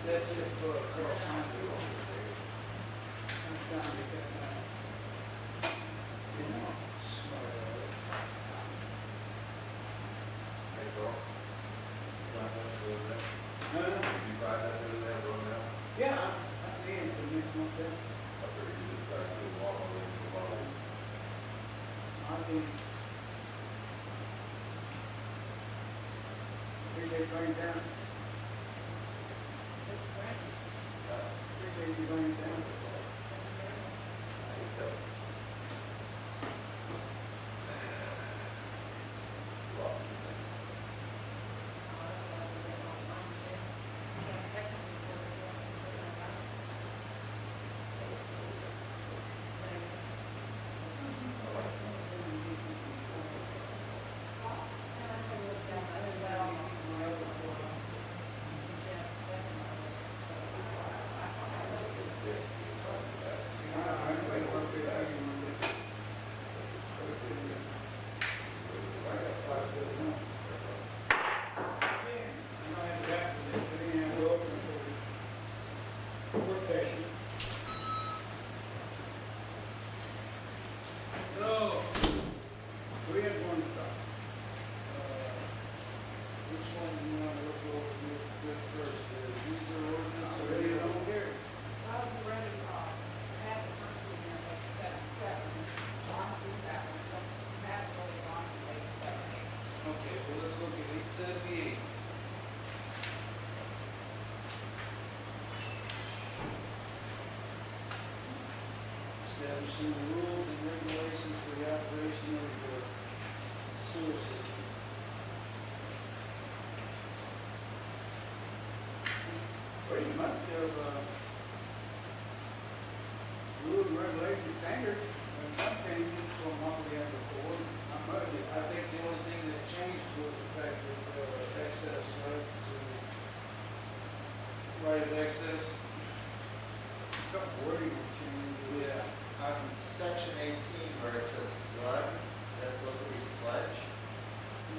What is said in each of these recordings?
That's it for cross-country. Yeah, I did, but it's not that. I did. Did they bring down? Did they bring down? Establishing the rules and regulations for the operation of the sewer system. Pretty much of rules and regulations standard, and some changes from what we had before. I think the only thing that changed was the fact that excess, right of excess. A couple wording changes. Yeah. On section 18 where it says sludge, that's supposed to be sludge?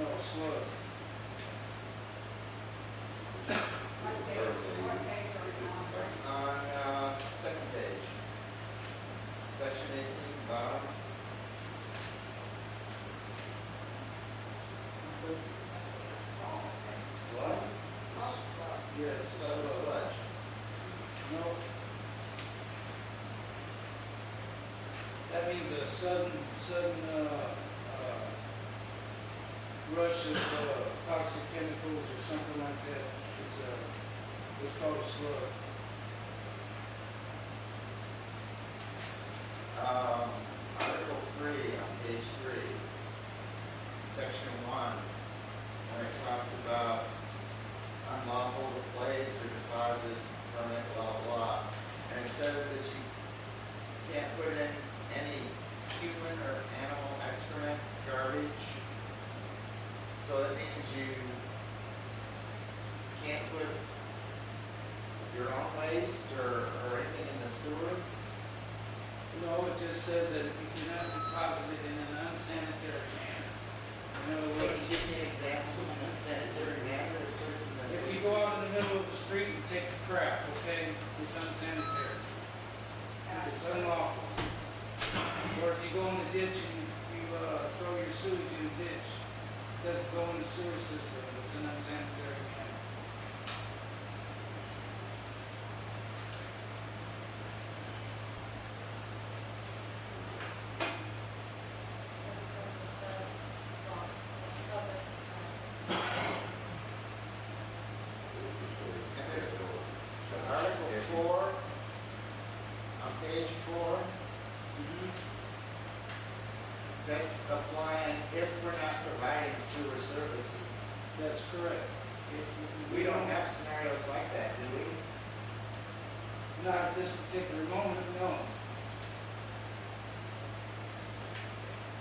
No, sludge. On second page. Section 18, bottom. Sludge? Yes. Sludge. No. That means a sudden rush of toxic chemicals or something like that. It's called a slug. Article 3 on page 3, section 1, when it talks about unlawful to place or deposit permit, blah, blah, and it says that you can't put in any human or animal excrement, garbage. So that means you can't put your own waste or anything in the sewer. No, it just says that if you cannot deposit it in an unsanitary manner. In other Can words, you give me an example of an unsanitary manner? if you go out in the middle of the street and take a crap, okay, it's unsanitary. It's unlawful. Or if you go in the ditch and you throw your sewage in the ditch, it doesn't go in the sewer system, it's an unsanitary manner. And there's Article 4 4, on page 4, that's applying if we're not providing sewer services. That's correct. We don't have scenarios like that, do we? Not at this particular moment, no.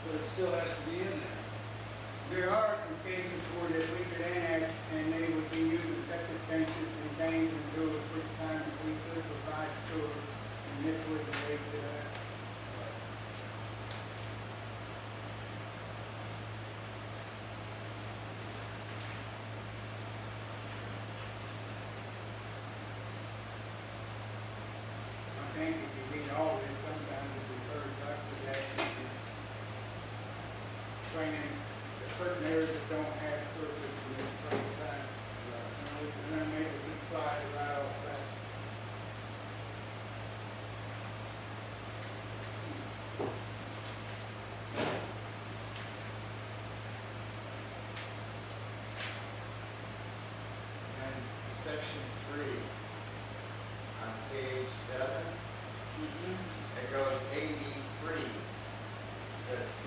But it still has to be in there. There are some cases where that we could enact and they would be using septic tanks and things and do it which time that we could provide sewer, and this would relate to that. I think if you read all this, sometimes it refers back to that, training the certain areas that don't have surface in this spring time. And then maybe we slide it right off that. And section 3, on page 7, it goes AV free, says C.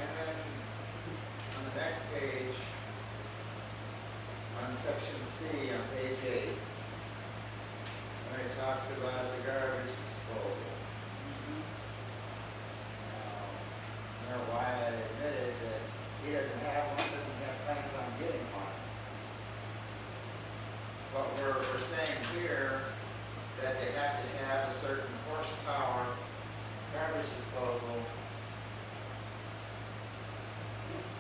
And then on the next page, on section C, on page 8, when it talks about the garbage disposal. Mayor Wyatt admitted that he doesn't have plans on getting one. But we're saying here that they have to have a certain horsepower garbage disposal.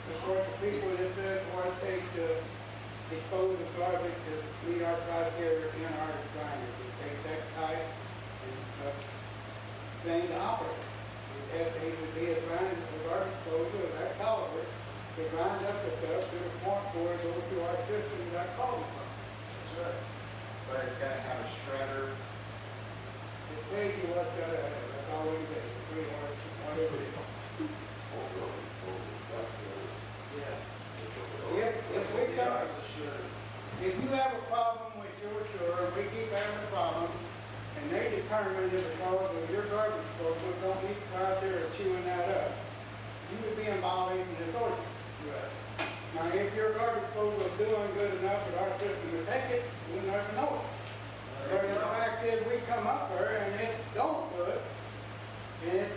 Of course, the people that want to take the dispose of garbage to meet our criteria in our requirements, we take that type and thing to operate. They would be a grind of garbage disposal of that caliber to grind up the stuff to the point where it goes through our system that calls for. That's right. But it's got to have a shredder. It tells you what that's all it is, pretty much whatever it is. Yeah. If we come, if you have a problem with your sewer, we keep having a problem, and they determine that because of your garbage disposal don't meet the criteria of chewing that up, you would be involved in this ordinance. Now, if your garbage disposal is doing good enough that our system to take it, we'll never know it. But the fact is, we come up there and it don't do it, and it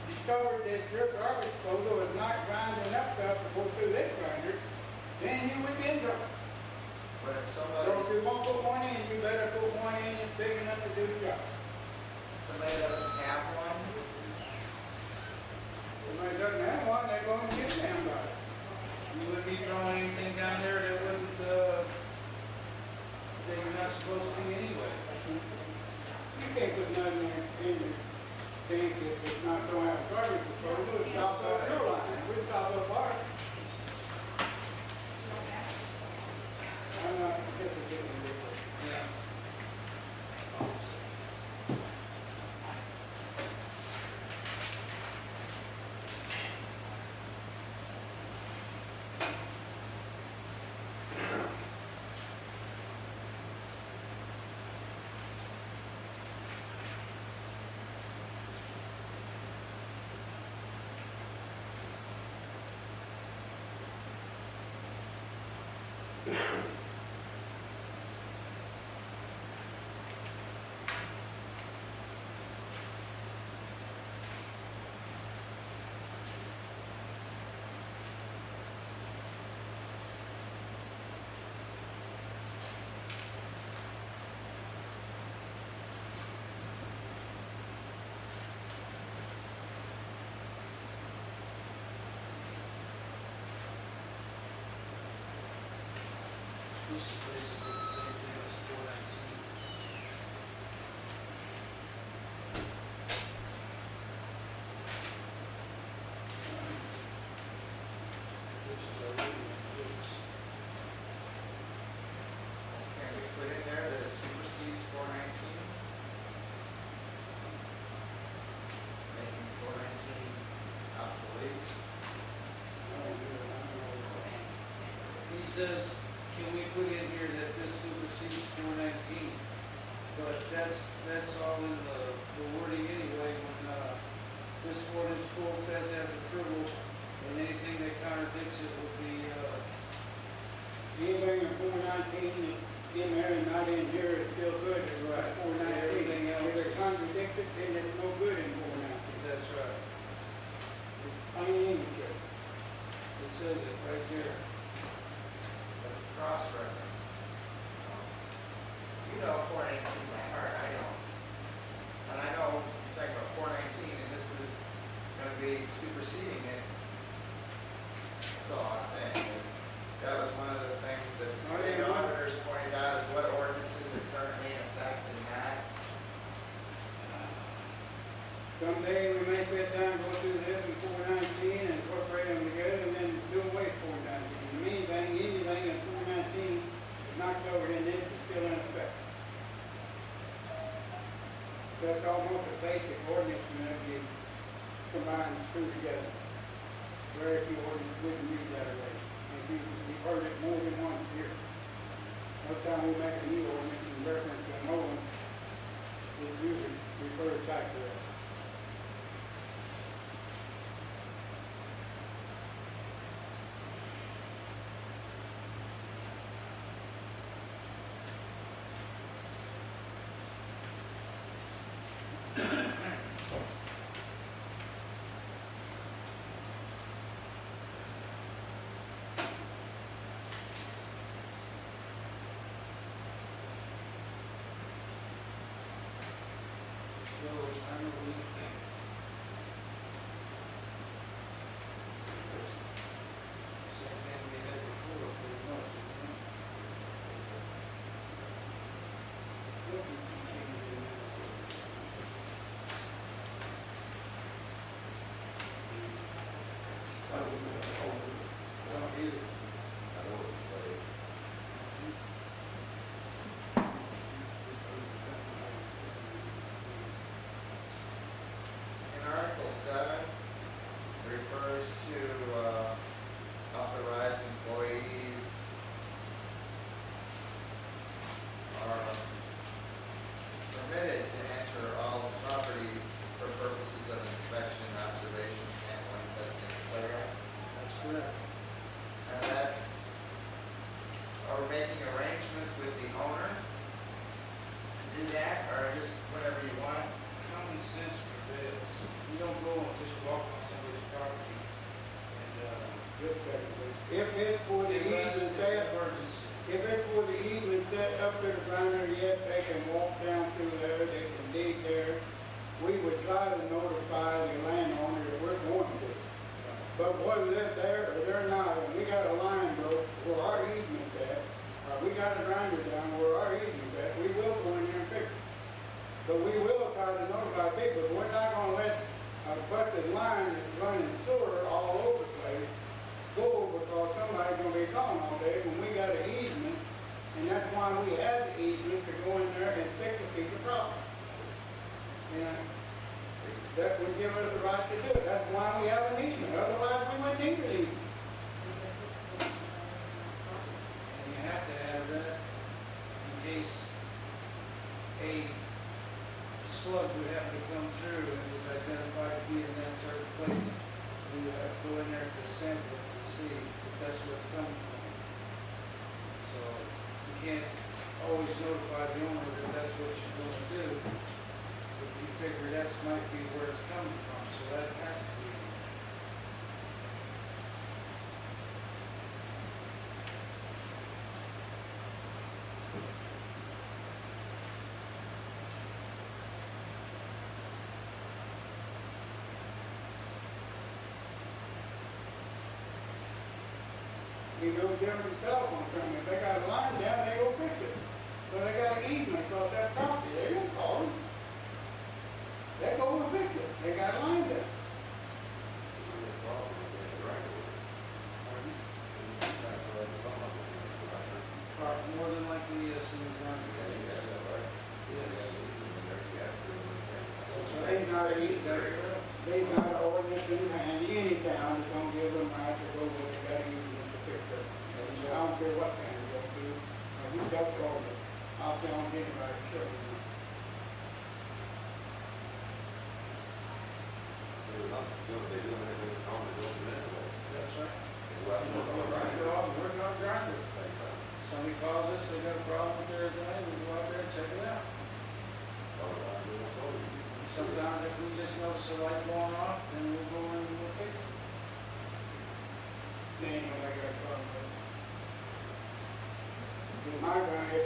discovered that your garbage disposal is not grinding up stuff to go through this grinder, then you would be in trouble. But if So somebody if you won't put one in, you better put one in that's big enough to do the job. doesn't have one, Somebody doesn't have one, they're going to get them by it. You wouldn't be throwing anything down there that wouldn't, that you're not supposed to anyway. You can't put nothing in your tank if it's not going to have a garbage disposal, it's top of your line, we're top of ours. I'm not participating in this. Yeah. says, can we put in here that this supersedes 419? But that's all in the wording anyway, when, this ordinance full feds have approval, and anything that contradicts it would be, Anything in 419 in there and not in here is still good. It's Right. 419. Everything else If it's is- contradicted, then it's no good in 419. that's right. Plain English. It says it right there. That's a cross-reference. You know 419 by heart, I don't. And I know you're talking about 419 and this is gonna be superseding it. That's all I'm saying is, that was one of the things that the state auditors pointed out is what ordinances are currently in effect and not. Someday we may sit down, go through this in 419 and incorporate them together and then do away with 419. In the meantime, anything in 419 is not covered in this is still in effect. That's almost a basic ordinance whenever you combine the two together. Very few ordinance wouldn't read that way. And you've heard it more than once here. Every time we make a new ordinance in reference to an old one, it usually refers back to that. So, I don't know what you think. Same thing we had before, pretty much, isn't it? I don't either. In Article 7, it refers to authorized employees are permitted to enter all properties for purposes of inspection, observation, sampling, testing, etc. That's correct. And that's, are we making arrangements with the owner to do that, or just whatever you want? Common sense prevails. You don't go and just walk on somebody's property and, If it's for the unless easement it's an set, emergency. if it's for the easement set up to the grinder, yes, they can walk down through there, they can dig there. We would try to notify the landowner that we're going to. But whether they're there or they're not, and we got a line broke where our easement's at, or we got a grinder down where our easement's at, we will go in there and fix it. But we will try to notify people, we're not gonna let a busted line that's running sewer all over the place go because somebody's gonna be calling all day when we got an easement, and that's why we have the easement to go in there and fix a piece of property. And that would give us the right to do it, that's why we have an easement, otherwise we wouldn't need an easement. And you have to have that in case a slug would happen to come through and was identified to be in that certain place. We would have to go in there to sample it to see if that's what's coming from. So you can't always notify the owner that that's what you're going to do. If you figure that might be where it's coming from, so that has to be. You go down to the telephone company, if they got a line down, they go fix it. But they got an easement across that property, they don't call them. They go and fix it, they got a line down. More than likely, yes, in the front. Yes. They not an ordinance in hand, any town is gonna give them right to go where they got an easement to fix it. I don't care what town you go to, or who got the order. I'll tell anybody, sure. They're not doing, they doing anything wrong, they don't do anyway. That's right. Well, We're not grinding. Somebody calls us, they got a problem with their line, we go out there and check it out. Sometimes if we just notice a light going off, then we'll go in and we'll fix it. They ain't gonna got a problem with it. If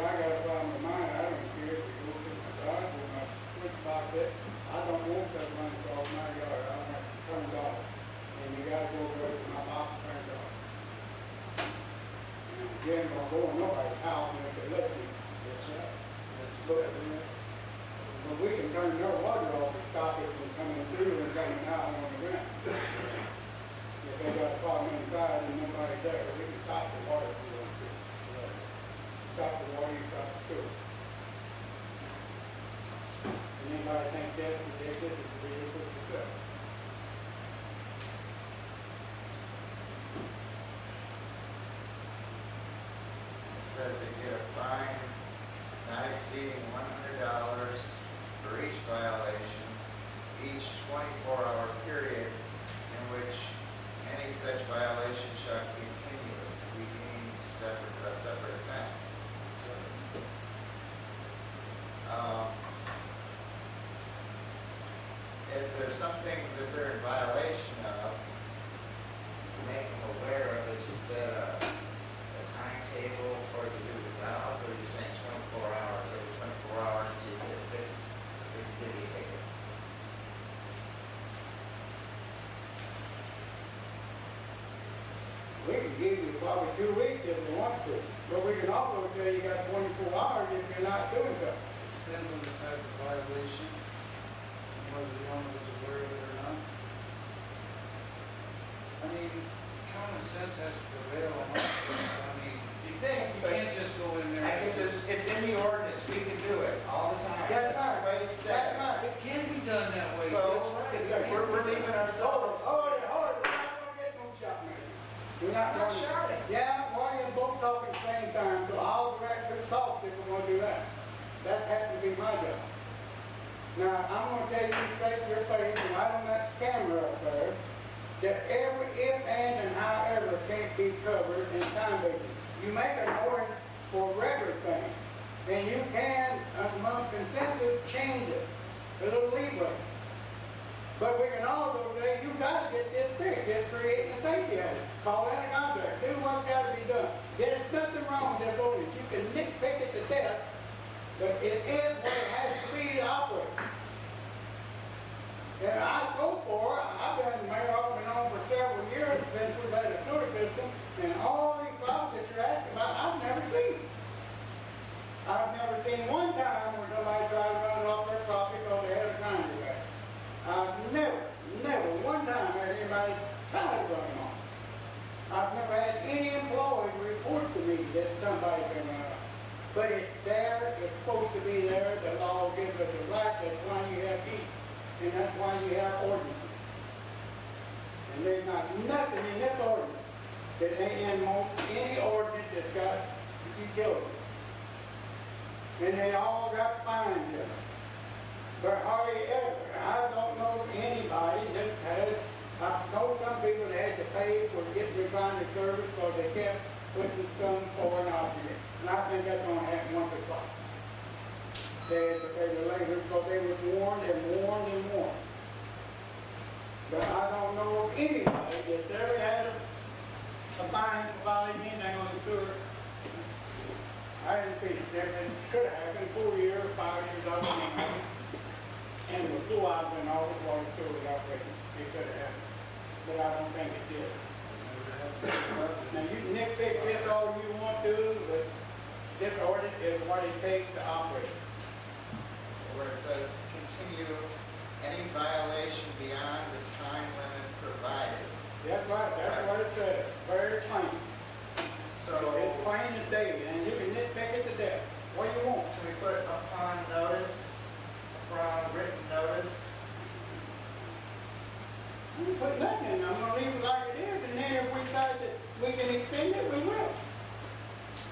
I got a problem with mine, I don't care if it goes to my garage or my switch box it. I don't want that running across my yard, I want it turned off. And you gotta go over to my box turned off. And you ain't gonna go in nobody's house and if they let you. That's right. That's But, exactly right. but we can turn their water off and stop it from coming through and coming out on the ground. If they got a problem inside and nobody's there, we can stop the water from going through. Stop the water, you stop the sewer. And anybody think that's ridiculous, it's ridiculous itself. It says they get a fine not exceeding $100 for each violation, each 24-hour period in which any such violation shall continue to be deemed a separate offense. If there's something that they're in violation of, make them aware of it. You set a timetable for it to do this out, or you're saying 24 hours, every 24 hours until you get it fixed, we can give you tickets. We can give you probably 2 weeks if we want to, but we can also tell you got 24 hours if you're not doing something. Depends on the type of violation, and whether the owner was aware of it or not. I mean, common sense has to prevail on this. I mean, Do you think? you can't just go in there. I get this, it's in the ordinance, we can do it all the time. That's That's the right. way it says. That's right. It can be done that way. So, That's right. we're leaving ourselves. Hold it, we're not gonna get no shot, man. We're not I'm not gonna. shouting. Yeah, why you both talking at the same time, so I'll direct the talk if we're gonna do that. That has to be my job. Now, I'm gonna tell you, take your place, and right on that camera up there, that every if, and however can't be covered in time basis. You make an ordinance for regular things, and you can, among consensus, change it, a little leeway. But we can also say, you gotta get this fixed, it's creating a safety hazard. Call in a contract, do what's gotta be done. There's nothing wrong with this ordinance, you can nitpick it to death, but it is what it has to be to operate. And I go for it, I've been mayor off and on for several years since we've had a sewer system, and all these problems that you're asking about, I've never seen. I've never seen one time where somebody tried to run it off their property because they had a contract. I've never one time had anybody try to run it off. I've never had any employee report to me that somebody can run it off. But it's there, it's supposed to be there, the law gives us a right, that's why you have heat. And that's why you have ordinances. And there's not nothing in this ordinance that ain't in any ordinance that's got utilities. And they all got fines in them. But hardly ever, I don't know anybody that has, I know some people that had to pay for getting recliner service because they kept putting some pouring out here. And I think that's gonna happen once or twice. They had to pay the labor because they was warned and warned and warned. But I don't know of anybody that's ever had a fine for violating anything on the sewer. I didn't see it. It could have happened 4 years, 5 years, I don't know. And before I've been all the water sewer was operating, it could have happened. But I don't think it did. Now you can nitpick this all you want to, but this ordinance is what it takes to operate. Where it says continue any violation beyond the time limit provided. That's right, that's what it says, very plain. So, It's plain as day, and you can nitpick it to death, what you want. can we put upon notice, upon written notice? I'm gonna put nothing in, I'm gonna leave it like it is, and then if we decide that we can extend it, we will.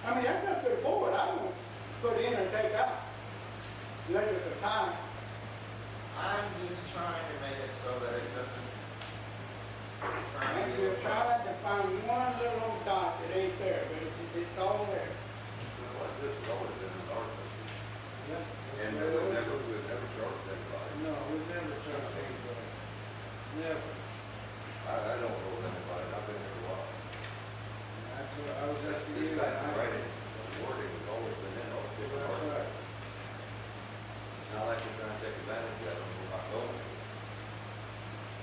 I mean, that's up to the board, I don't put in or take out. Let it the time. I'm just trying to make it so that it doesn't. And you're trying to find one little dot that ain't there, but it's all there. Well, this has always been an ordinance. Yeah. And we've never charged anybody. No, we've never charged anybody. Never. I don't know anybody, I've been here a while. That's what I was asking This you. back to writing, the wording has always been in those different That's ordinances. right. Not like you're trying to take advantage of them, we're not going to.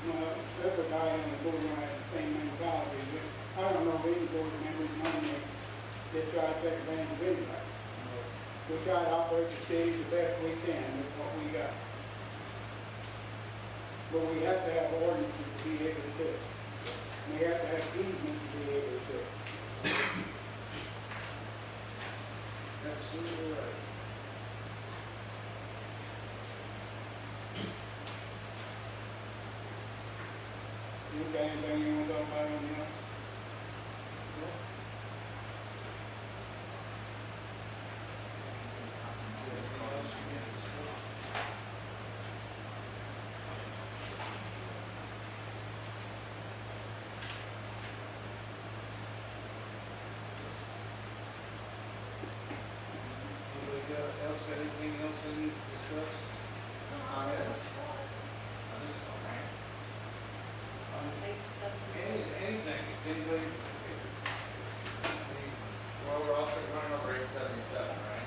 Well, the other guy on the board might have the same mentality, but I don't know of any board members normally that try to take advantage of anybody. We try to operate the city the best we can with what we got. But we have to have ordinances to be able to do it. We have to have easements to be able to do it. Absolutely right. You got anything you want to talk about on here? Anything else you can discuss? Else got anything else they need to discuss? On this? Anything, if anybody, Well, we're also going over 877, right?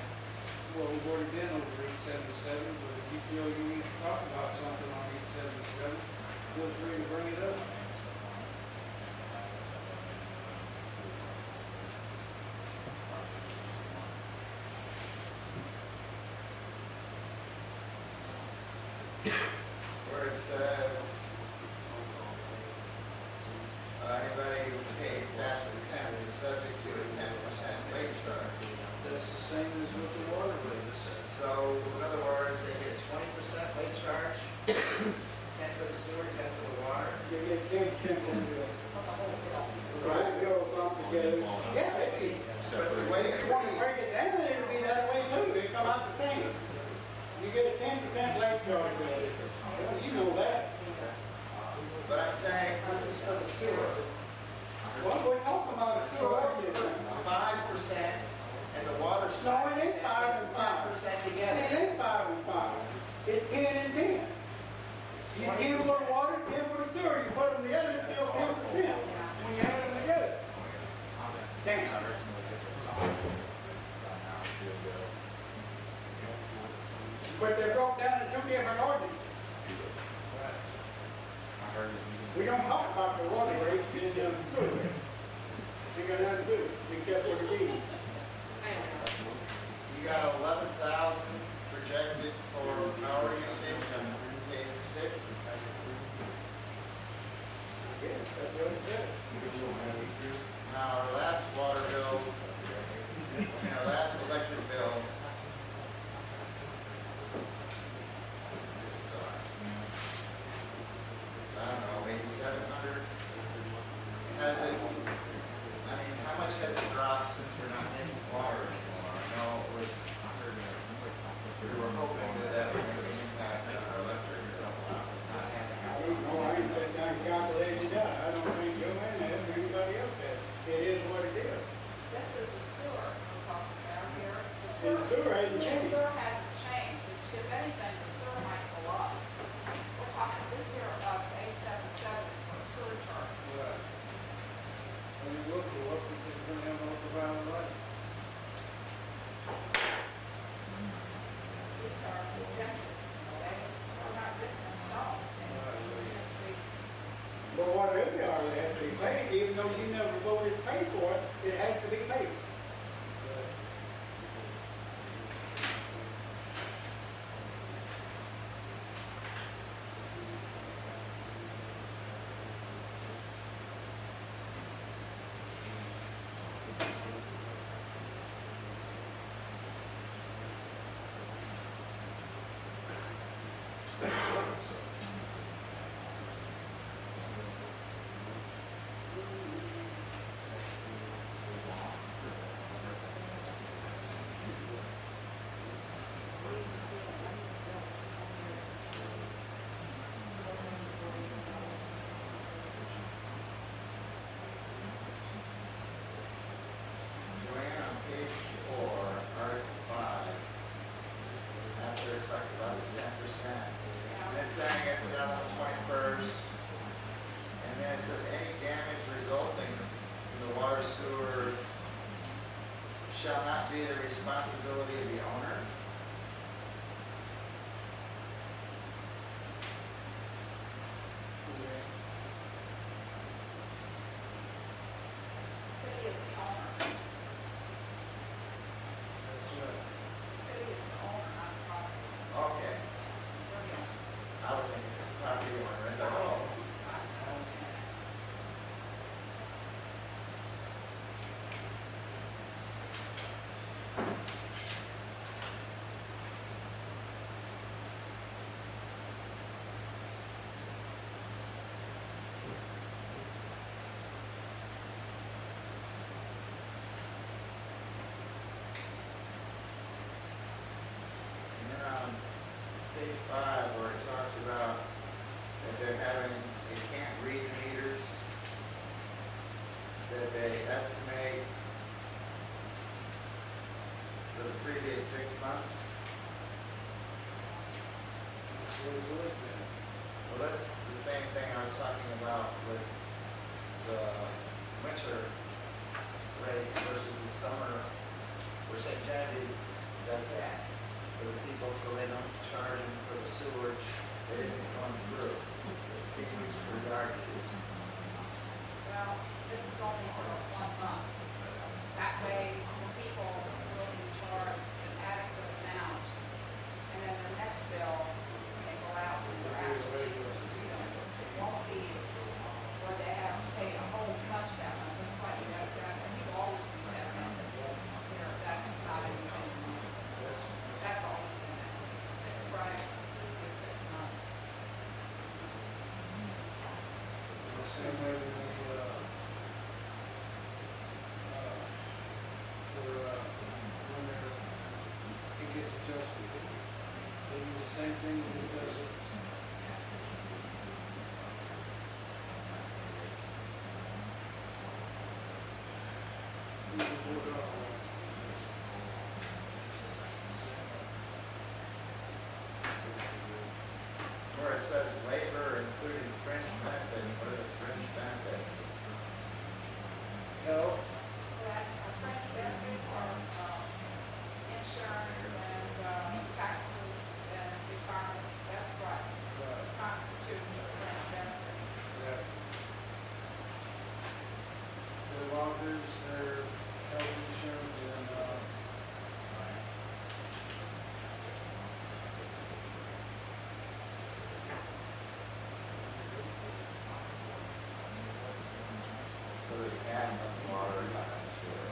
well, we've already been over 877, but if you feel you need to talk about something on 877, feel free to bring it up. Where it says, anybody who paid past the 10 is subject to a 10% late charge. That's the same as with the water rates. So, in other words, they get a 20% late charge, 10 for the sewer, 10 for the water. You get 10% on the right, go bump together. Yeah, it But the way if it you want to reads, break it down, it'll be that way too. They come out the same. You get a 10% late charge with it. Well, you know that. but I'm saying this is for the sewer. Well, we're talking about a sewer ordinance. 5% and the water's 5%. No, it ain't 5 and It's 5. 10% It together. ain't 5 and 5. It's 10 and 10. It's You 10 for the 20%. water, 10 for the sewer. You put them together, it's still 10% when you add them together. Damn. But they're broke down in 2 different ordinances. We don't talk about the water rates in the sewer rates. Ain't got nothing to do, except for the deed. You got 11,000 projected for power usage on page 6. Yes, that's what it says. Now, our last water bill, and our last electric bill. I don't know, maybe 700. Has it, I mean, how much has it dropped since we're not getting water anymore? I know it was, we were hoping that that would have an impact on our electric bill. I don't know, I ain't sat down and calculated it out. I don't think Joanne has or anybody else has. It is what it is. This is the sewer we're talking about here. And the sewer hasn't The changed. sewer hasn't changed, which if anything, the sewer might go up. We're talking, this here, 877 is for sewer charge. Right. And it will go up because we're gonna have ultraviolet light. These are projected, they're not written in stone. Since we But whatever they are, they have to be paid, even though you never voted to pay for it, it has to be paid. what it's always been. Well, that's the same thing I was talking about with the winter rates versus the summer, where St. Genevieve does that for the people so they don't charge them for the sewage that isn't going through. It's being used for yard use. Well, this is only for 1 month. That way, the people will be charged an adequate amount, and then their next bill, when they go out, they're actually, it won't be where they have to pay a whole bunch that much. That's why you have that, and you always do that method. Here, that's not anything. That's always been that. 6 right is 6 months. The same way when we, when it gets adjusted, they do the same thing when it does it. We can vote off on Where it says labor including fringe benefits, what are the fringe benefits? health, That's our French benefits, our insurance and taxes and retirement. That's what constitutes the French benefits. that their loggers, their health insurance, and, So there's half of the water and half of the sewer.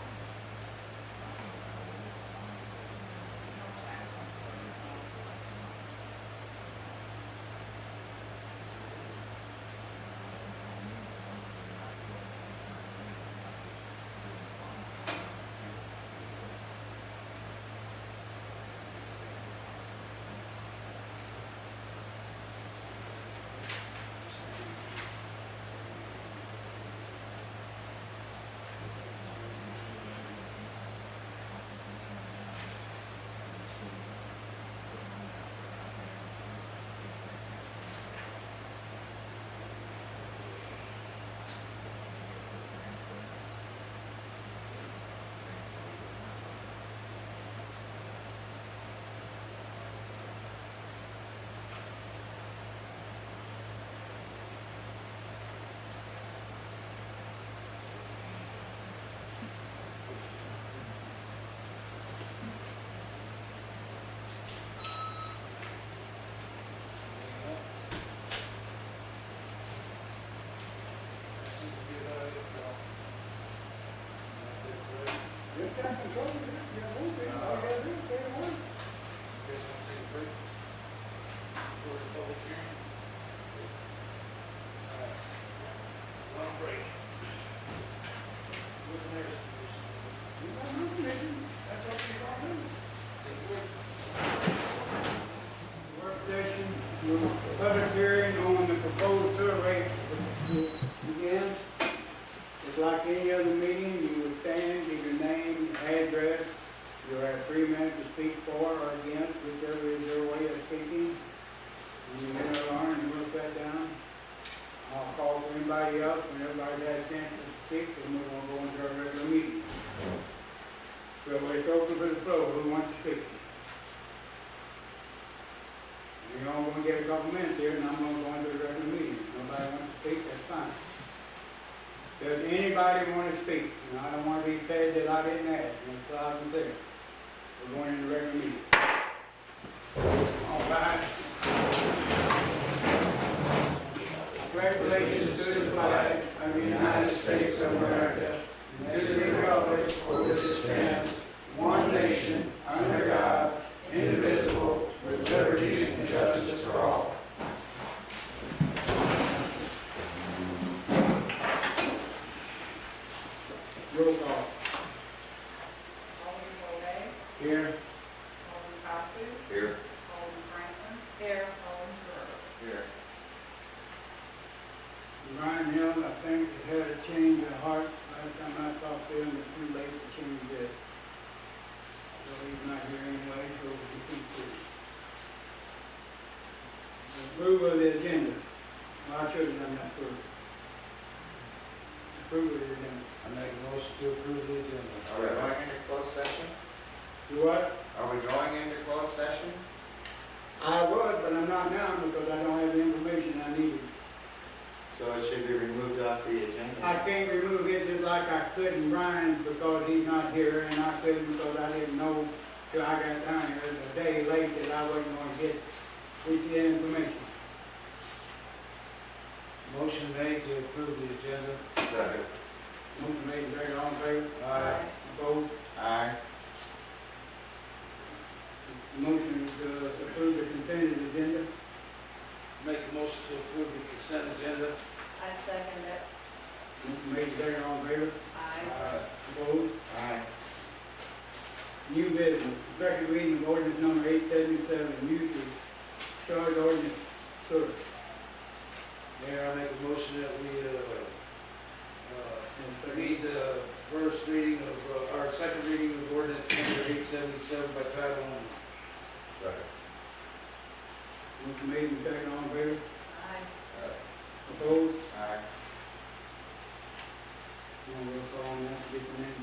Just got control of it, you got one thing, all you gotta do is pay the one. you guys want to take a break for the public hearing? Long break. What's next? You got no commission, that's what you're gonna do. Take a break. Work session, your public hearing on the proposed survey will begin. It's like any other meeting, you would stand, give your name, address. You'll have 3 minutes to speak for or against, whichever is your way of speaking. When you hit an alarm, you look that down. I'll call for anybody else, when everybody's had a chance to speak, then we're gonna go into our regular meeting. So it's open for the floor, who wants to speak? You're all gonna get a couple minutes here, and I'm gonna go into the regular meeting. If nobody wants to speak, that's fine. Does anybody want to speak? And I don't want to be said that I didn't ask, and it's loud and clear. We're going into regular meeting. All right. Congratulations to the flag of the United States of America, and to the republic for which it stands, one nation, under God, indivisible, with liberty and justice for all. Roll call. Alderman Bowe, Here. Alderman Pasu, Here. Alderman Franklin. Here. Alderman Guerrero. Here. Ryan Hill, I think, had a change of heart. Last time I talked to him, it's too late to change it. So he's not here anyway, so we can keep it. Approval of the agenda. Well, I should have done that first. Approval of the agenda. I make a motion to approve the agenda. Are we going into closed session? Do what? Are we going into closed session? I would, but I'm not now because I don't have the information I needed. So it should be removed off the agenda? I can't remove it just like I couldn't Brian because he's not here, and I couldn't because I didn't know till I got down here a day late that I wasn't gonna get the information. Motion made to approve the agenda. Second. Motion made, second, all in favor? Aye. Opposed? Aye. Motion to approve the consent agenda. Make a motion to approve the consent agenda. I second it. Motion made, second, all in favor? Aye. Opposed? Aye. New business, second reading of ordinance number 877, use of charge ordinance sewer. Mayor, I make a motion that we, read the first reading of, our second reading of ordinance number 877 by title only. Second. Motion made and second, all in favor? Aye. Opposed? Aye. You want to roll call on that, get them in?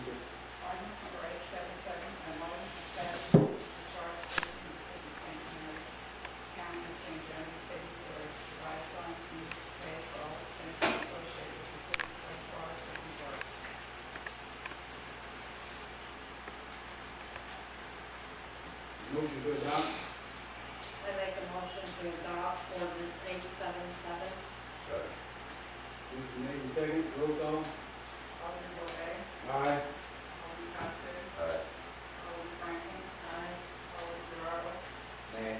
Okay. Ordinance number 877, an ordinance establishing the charge system in the city of St. Mary, county of St. John's, state of Missouri, to provide funds to pay for all expenses associated with the city's wastewater treatment works. Motion to adopt. I make a motion to adopt ordinance 877. Second. Motion made and second, roll call. Alderman Bourget, Aye. Alderman Costello, Aye. Alderman Franklin, Alderman Gerardo, Nay.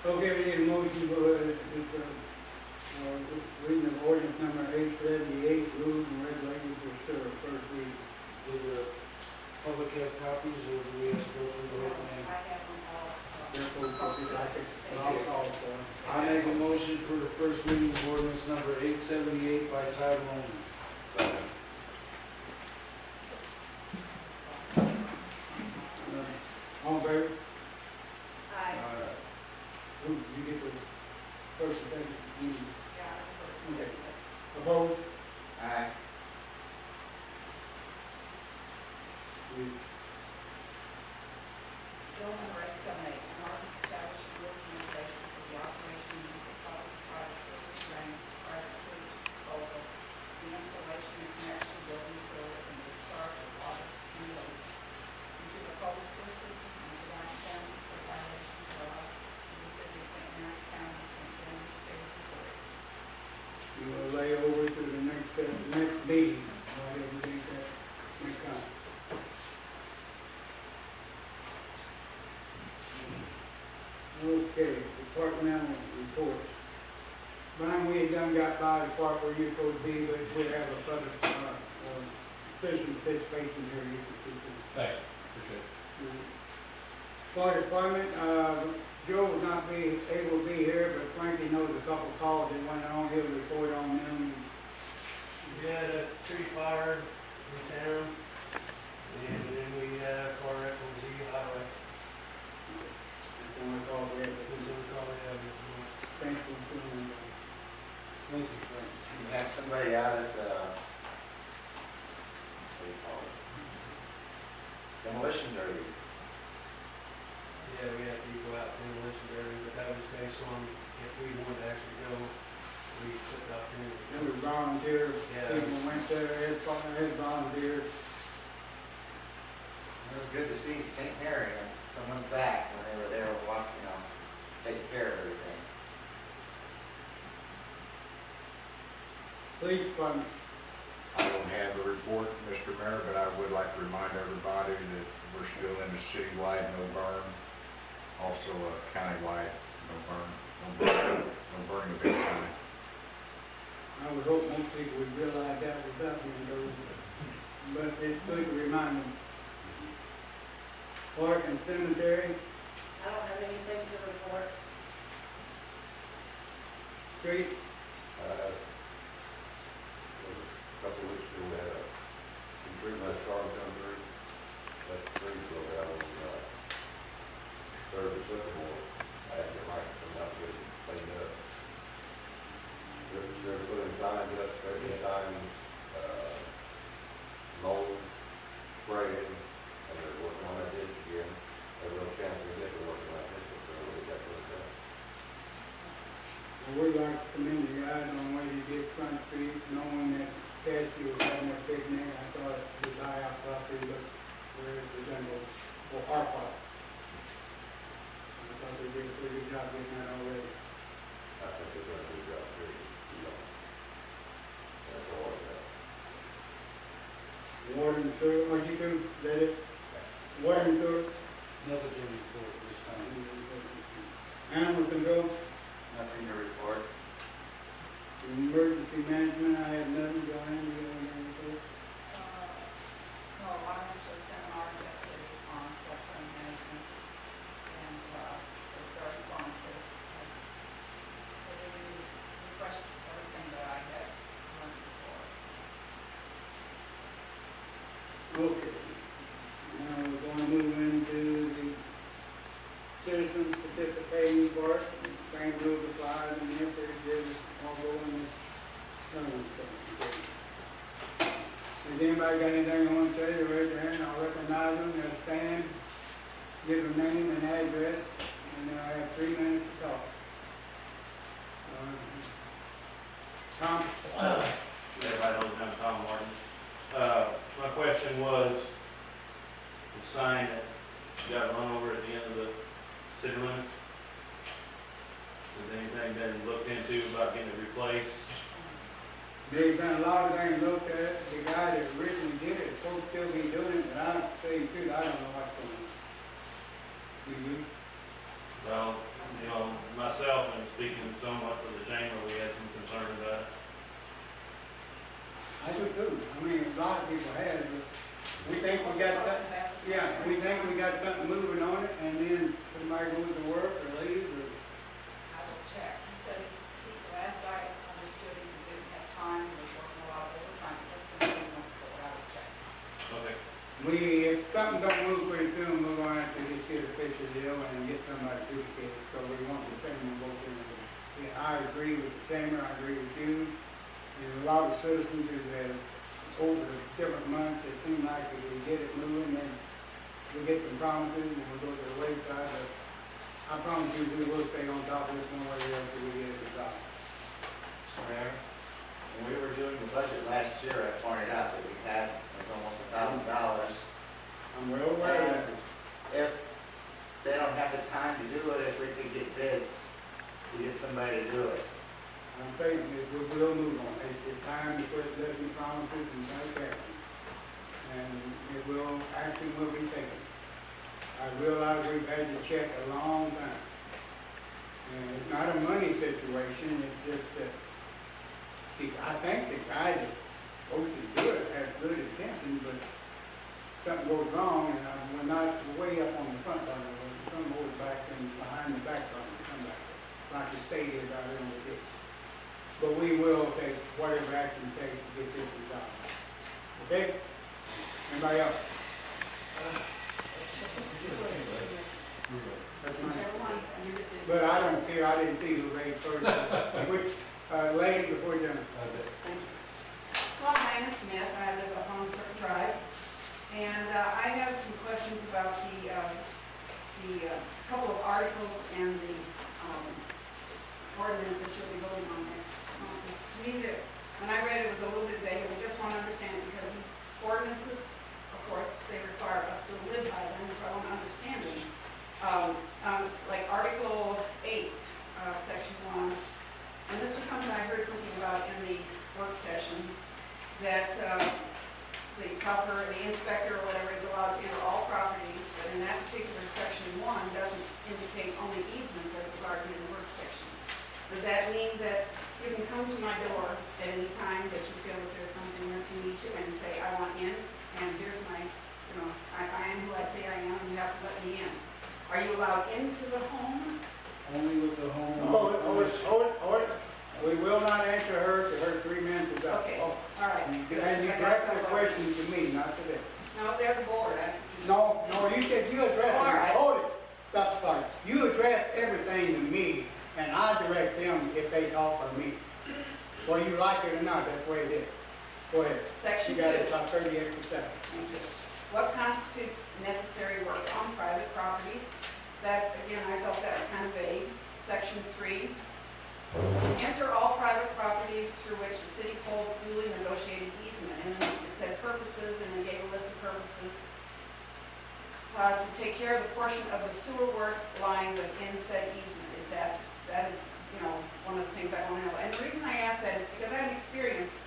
Okay, we need a motion for, reading of ordinance number 878, rules and regulations for sewer, first reading. Do the public have copies, or do we have to go through the whole thing? I have them all. Therefore, copies I could, I'll call for. I make a motion for the first reading of ordinance number 878 by title only. Second. All in favor? Aye. Who, you get the first and second, you, Yeah, I was supposed to say that. opposed? Aye. You- Bill number 878, an ordinance establishing rules and regulations for the operation and use of public private sewage drains, private sewage disposal, the installation and connection of building sewer and discharge of water and waste into the public sewer system and to line counties for violations thereof in the city of St. Mary, county of St. James, state of Missouri. You will lay over to the next meeting, whatever you think that may come. Okay, departmental reports. Brian, we had done got by the part where you're supposed to be, but we have a public, official participation here. You can see this. Thank you, appreciate it. Fire department, Joe will not be able to be here, but Frankie knows a couple calls that went on, he'll report on them. We had a tree fire in town, and then we had a car wreck on Z Highway. That's the only call we have. It was in Colorado. Thanks for doing that. Thank you, Frank. You had somebody out at the, what do you call it? Demolition derby. Yeah, we had people out in the list area, but that was based on if we wanted to actually go, we took the opportunity. There was volunteers, Yeah. people went there, had volunteers. It was good to see St. Mary and someone's back when they were there walking, taking care of everything. Police department, I don't have a report, Mr. Mayor, but I would like to remind everybody that we're still in the citywide no burn, also a countywide no burning of any kind. I would hope most people would realize that without being told, but it's good to remind them. Park and cemetery, I don't have anything to report. Street? A couple of weeks ago, we had some pretty much storm come through. That tree fell down on, Third and Sycamore. I had to like come out and get it cleaned up. They're putting signs up, straightening signs, mowing, spraying, and they're working on that ditch again. There's a real chance we get to working on this, but we'll get that worked out. Well, we'd like to commend the guys on the way you did Front Street, knowing that Cassie was having a picnic. I thought the buyout property looked where it resembled, or our part. I thought they did a pretty good job getting that already. I think they're doing a good job too, you know. That's all I got. Water and sewer, are you two, that it? Water and sewer? Another to report this time. Animal control, Nothing to report. emergency management, I had nothing, Joanne, you got anything to say? No, I went to a seminar yesterday on floodplain management, and it was very informative. It really refreshed everything that I had learned before. Okay. Now we're going to move into the citizens participating part. Same rules apply, and if they did, all go in the Has anybody got anything they want to say, raise your hand, I'll recognize them, they'll stand, give their name and address, and they'll have 3 minutes to talk. Tom? Everybody knows I'm Tom Martin. My question was, the sign that got run over at the end of the city limits, has anything been looked into about getting it replaced? There's been a lot of things looked at, the guy that originally did it is supposed to still be doing it, but I don't say the truth, I don't know what's going on. You? Well, you know, myself and speaking somewhat for the chamber, we had some concern about it. I do too. I mean, a lot of people have, but we think we got that, yeah, we think we got something moving on it, and then somebody goes to work or leaves, or, I will check. He said, last I understood, he didn't have time, he was working a lot of overtime, just for 2 months, but I will check. Okay. if something don't move pretty soon, we're gonna have to just get a picture deal and get somebody to duplicate it, so we want the same one both in. Yeah, I agree with the chamber, I agree with you, and a lot of citizens who have, over the different months, it seems like if we get it moving, then we get some promises, and we go to the wayside, but I promise you, we will stay on top of this one way or the other till we get it resolved. Mayor, when we were doing the budget last year, I pointed out that we had almost $1,000. I'm well aware of that. If they don't have the time to do it, if we could get bids, to get somebody to do it. I'm saying that we will move on. It's time to put living promises and take action. And it will, action will be taken. I realize we've had to check a long time. And it's not a money situation, it's just that, see, I think the guy that's supposed to do it has good intentions, but something goes wrong, and we're not way up on the front burner, we're some more back and behind the back burner, come back, like the state is out here on the ditch. But we will take whatever action it takes to get this resolved. Okay? Anybody else? That's mine. But I don't care, I didn't see who raised first. Which, lady before Jennifer. Well, my name is Smith, I live up on Circle Drive, and I have some questions about the couple of articles and the ordinance that you'll be voting on next month. To me, when I read it, it was a little bit vague, we just want to understand it because these ordinances, of course, they require us to live by them, so I want to understand them. Like Article 8, Section 1, and this was something I heard something about in the work session, that the inspector or whatever is allowed to enter all properties, but in that particular Section 1 doesn't indicate only easements as was argued in the work section. Does that mean that you can come to my door at any time that you feel that there's something that you need to and say, I want in, and here's my, I am who I say I am, and you have to let me in. Are you allowed into the home? Only with the home. Hold it. We will not answer her till her 3 minutes is up. Okay, all right. And you direct the question to me, not to them. No, they're the board. No, you said you address All right. it. Hold it. Stop starting. You address everything to me, and I direct them if they talk for me. Whether you like it or not, that's the way it is. Go ahead. Section You got 2. it, about 38%. Thank you. What constitutes necessary work on private properties? That, again, I felt that was kind of vague. Section 3. Enter all private properties through which the city holds duly negotiated easement. And then it said purposes, and they gave a list of purposes. To take care of the portion of the sewer works lying within said easement. That is, one of the things I want to know. And the reason I ask that is because I had an experience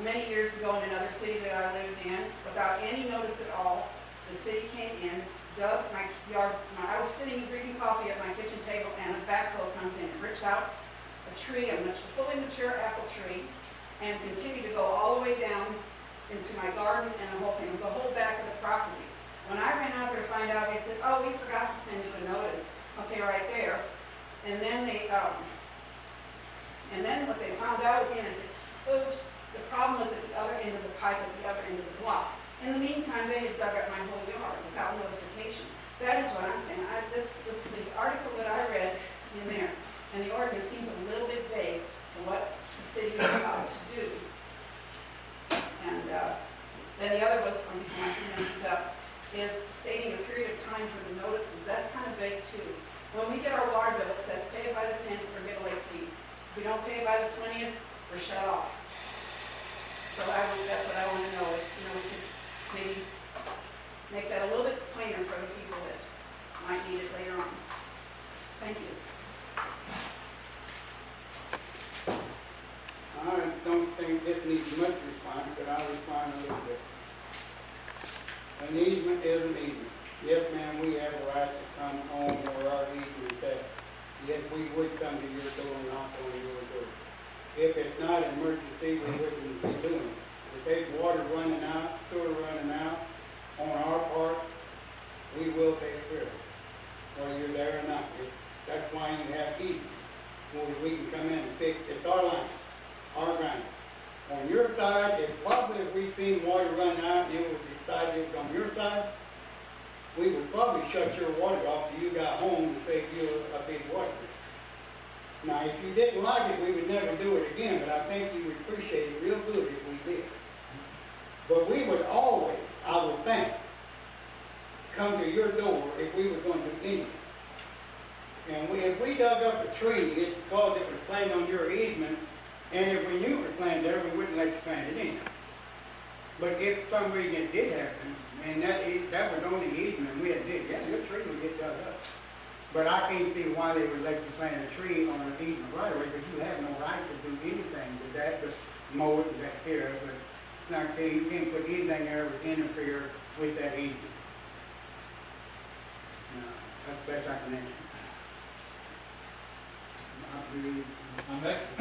many years ago in another city that I lived in, without any notice at all. The city came in, dug my yard. I was sitting drinking coffee at my kitchen table, and a backhoe comes in and rips out a tree, a fully mature apple tree, and continued to go all the way down into my garden and the whole thing, the whole back of the property. When I ran out there to find out, they said, "Oh, we forgot to send you a notice." Okay, right there. And then what they found out again is, oops, the problem was at the other end of the pipe, at the other end of the block. In the meantime, they had dug up my whole yard without notification. That is what I'm saying. The article that I read in there, and the ordinance seems a little bit vague for what the city is about to do. And then the other was, my 3 minutes is up, is stating a period of time for the notices. That's kind of vague too. When we get our water bill, it says pay it by the 10th or get a late fee. If we don't pay it by the 20th, we're shut off. So that's what I want to know. If, we could maybe make that a little bit plainer for the people that might need it later on. Thank you. I don't think this needs much response, but I'll respond a little bit. An easement is an easement. Yes, ma'am, we have a right to come home where our easement is at. Yes, we would come to your door and knock on your door. If it's not an emergency, we wouldn't be doing it. If there's water running out, sewer running out on our part, we will take care of it, whether you're there or not. That's why you have easement, where we can come in and fix. It's our line, our ground. On your side, it's probably if we seen water running out and it was decided it was on your side, we would probably shut your water off till you got home to save you a big water bill. Now, if you didn't like it, we would never do it again, but I think you would appreciate it real good if we did. But we would always, I would think, come to your door if we were going to do anything. And if we dug up a tree, it's because it was planted on your easement, and if we knew it was planted there, we wouldn't let you plant it in. But if for some reason it did happen, and that was on the easement, we had did, yeah, your tree would get dug up. But I can't see why they would let you plant a tree on an easement right away, because you have no right to do anything with that, but mow it and take care of it. But not saying you can't put anything there that would interfere with that easement. No, that's the best I can answer. I believe. Next,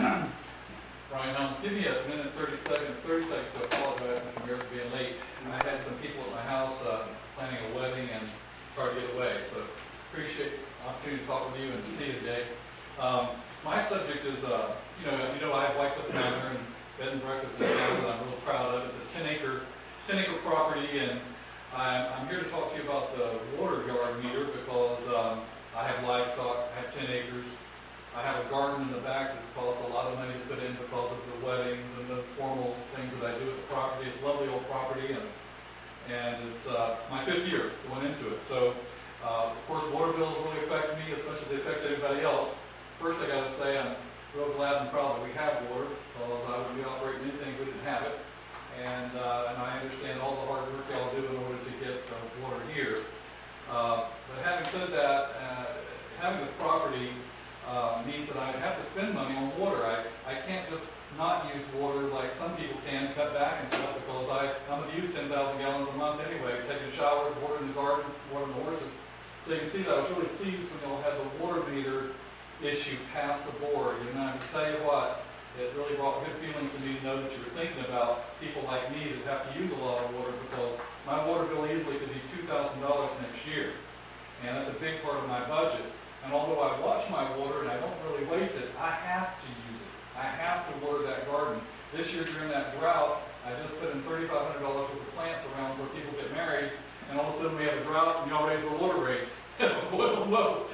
Brian Helms, give me a minute, 30 seconds to apologize for Mayor for being late. I had some people at my house planning a wedding and tried to get away, so appreciate the opportunity to talk with you and to see you today. My subject is, I have White Cliff Manor and bed and breakfast in town that I'm real proud of. It's a 10 acre property, and I'm here to talk to you about the water yard meter because I have livestock, I have 10 acres. I have a garden in the back that's cost a lot of money to put in because of the weddings and the formal things that I do at the property. It's a lovely old property, and it's my 5th year going into it. So, of course, water bills really affect me as much as they affect anybody else. First, I got to say I'm real glad and proud that we have water, because I wouldn't be operating anything if we didn't have it. And I understand all the hard work y'all do in order to get water here. But having said that, having the property means that I have to spend money on water. I can't just not use water like some people can, cut back and stuff, because I'm going to use 10,000 gallons a month anyway, taking showers, watering the garden, watering the horses. So you can see that I was really pleased when y'all had the water meter issue pass the board. And I can tell you what, it really brought good feelings to me to know that you were thinking about people like me that have to use a lot of water, because my water bill easily could be $2,000 next year. And that's a big part of my budget. And although I watch my water and I don't really waste it, I have to use it. I have to water that garden. This year during that drought, I just put in $3,500 worth of plants around where people get married, and all of a sudden we have a drought and you all raise the water rates. Boil low,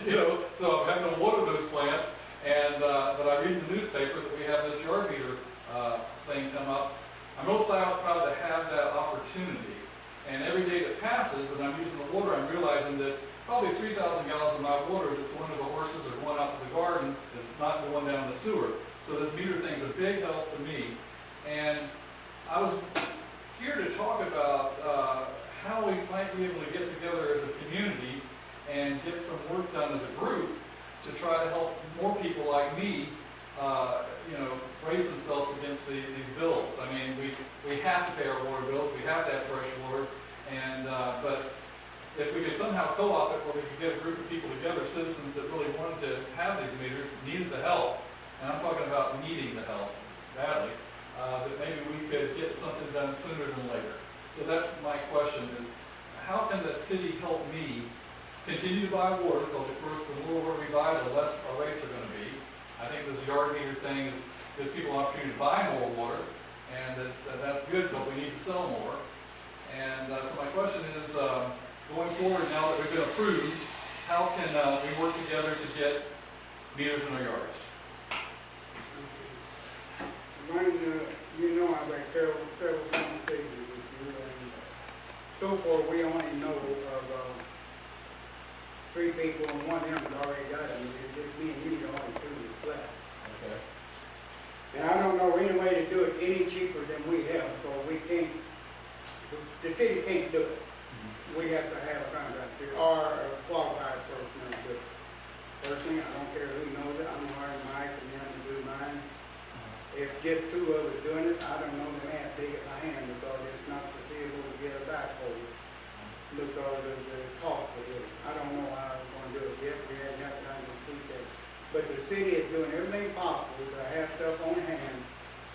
so I'm having to water those plants. And but I read in the newspaper that we have this yard meter thing come up. I'm real proud to have that opportunity. And every day that passes and I'm using the water, I'm realizing that probably 3,000 gallons of my water that's going to the horses or going out to the garden is not going down the sewer. So this meter thing is a big help to me. And I was here to talk about how we might be able to get together as a community and get some work done as a group to try to help more people like me, brace themselves against these bills. I mean, we have to pay our water bills, we have to have fresh water, and but if we could somehow co-op it where we could get a group of people together, citizens that really wanted to have these meters, needed the help, and I'm talking about needing the help badly, that maybe we could get something done sooner than later. So that's my question is, how can the city help me continue to buy water? Because of course, the more water we buy, the less our rates are going to be. I think this yard meter thing gives people an opportunity to buy more water, and that's good because we need to sell more. And so my question is, going forward now that we've been approved, how can we work together to get meters in our yards? Mine, I've had several conversations with you, and so far we only know of 3 people, and one of them has already got them. It's just me and you, the only 2 that's left. Okay. And I don't know any way to do it any cheaper than we have, because we can't, the city can't do it. We have to have a contractor or a qualified person to do it. Personally, I don't care who knows it. I'm hiring Mike and them to do mine. If just 2 of us doing it, I don't know the man big at my hand because it's not foreseeable to get a backhoe because of the cost of it. I don't know how we're going to do it yet. We haven't got time to speak that. But the city is doing everything possible to have stuff on hand.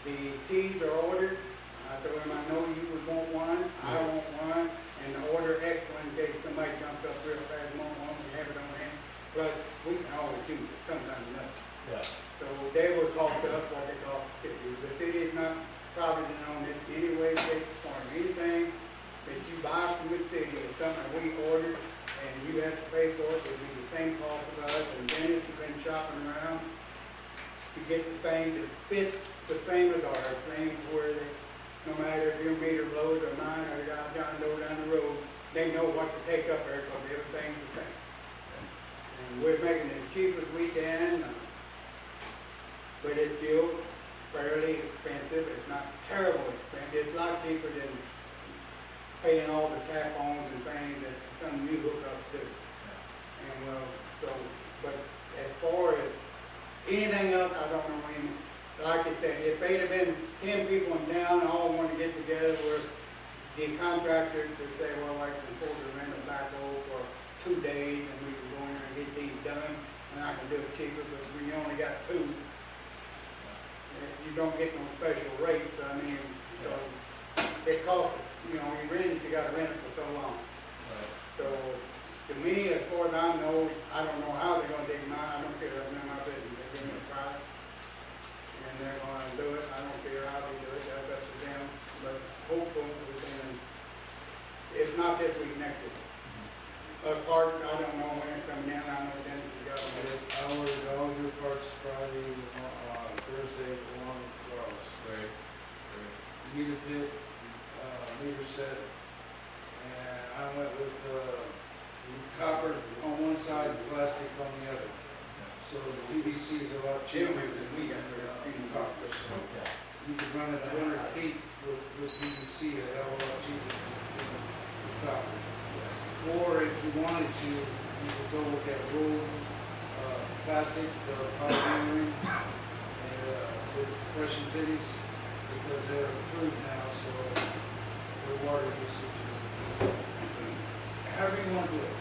The keys are ordered. I told him I know you would want one. I want one. And the order extra in case somebody jumps up real fast, won't want to have it on hand. But we can always use it, sometimes nothing. Yeah. So they will talk to us what they call the city. The city is not profiting on this in any way, shape, or form. Anything that you buy from the city is something we ordered and you have to pay for it. It'll be the same cost of us. And Dennis has been shopping around to get the things that fit the same as ours. Things where they, no matter if your meter blows or mine or down the road, they know what to take up there because everything's the same. And we're making it as cheap as we can. But it's still fairly expensive. It's not terribly expensive. It's a lot cheaper than paying all the tap-ons and things that some new hookups do. And but as far as anything else, I don't know when. Like I said, if they'd have been 10 people in town and all want to get together, where the contractors would say, well, I can afford to rent a backhoe for 2 days and we can go in there and get these done, and I can do it cheaper, but we only got 2. You don't get no special rates. I mean, so it costs, you rent it, you got to rent it for so long. Right. So to me, as far as I know, I don't know how they're going to dig mine. I don't care. That's none of my business. They give me a price, and they're going to do it. I don't care how they do it. That's up to them. But hopefully, within, if not this week, next week. Parts, I don't know when it's coming in. I know Dennis has got them. I ordered all your parts Friday, Thursday, along with Charles. Great. Meter pit, meter set, and I went with copper on one side and plastic on the other. So the PVC is a lot cheaper than we got there in copper. So you could run it 100 feet with PVC a hell of a lot cheaper than copper. Or if you wanted to, you could go with that rolled plastic or polystyrene and with compression fittings because they're approved now, so for water usage. However you want to do it,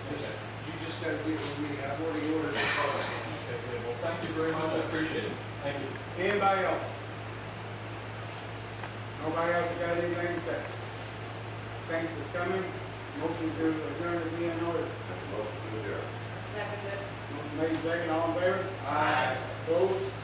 you just got to get with me. I've already ordered the parts. Okay, good. Well, thank you very much. I appreciate it. Thank you. Anybody else? Nobody else got anything to say? Thanks for coming. Motion to adjourn is being ordered. Motion to adjourn. Seconded. Motion made second, all in favor? Aye. Opposed?